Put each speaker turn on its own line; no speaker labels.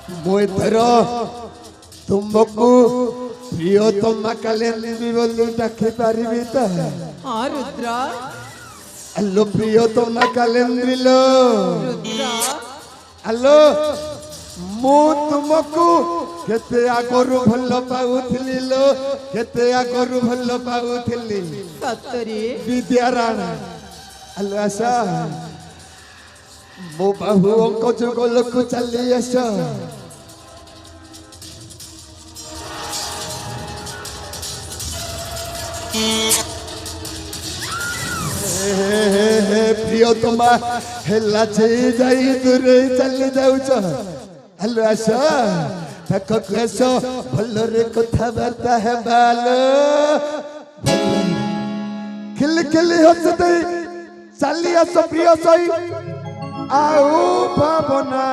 मुझे तुमको प्रियतमा कालिंदी बोली डाकी पारिबी त
हाँ रुद्र
हेलो प्रियतमा कालिंदी लो
रुद्र
हेलो मु तुमको केते आगरु भल पाउथिली लो केते आगरु भल पाउथिली
सतरे
विद्या राणा हेलो आशा मो बाहु अंक जुगल को चली आस प्रियतमा हेला छे जाई दूरे चली जाउछ हेलो आस तक क्लेश भल रे कथा बार्ता है बाल खिल खिल हसते चली आस प्रिय सई आओ भावना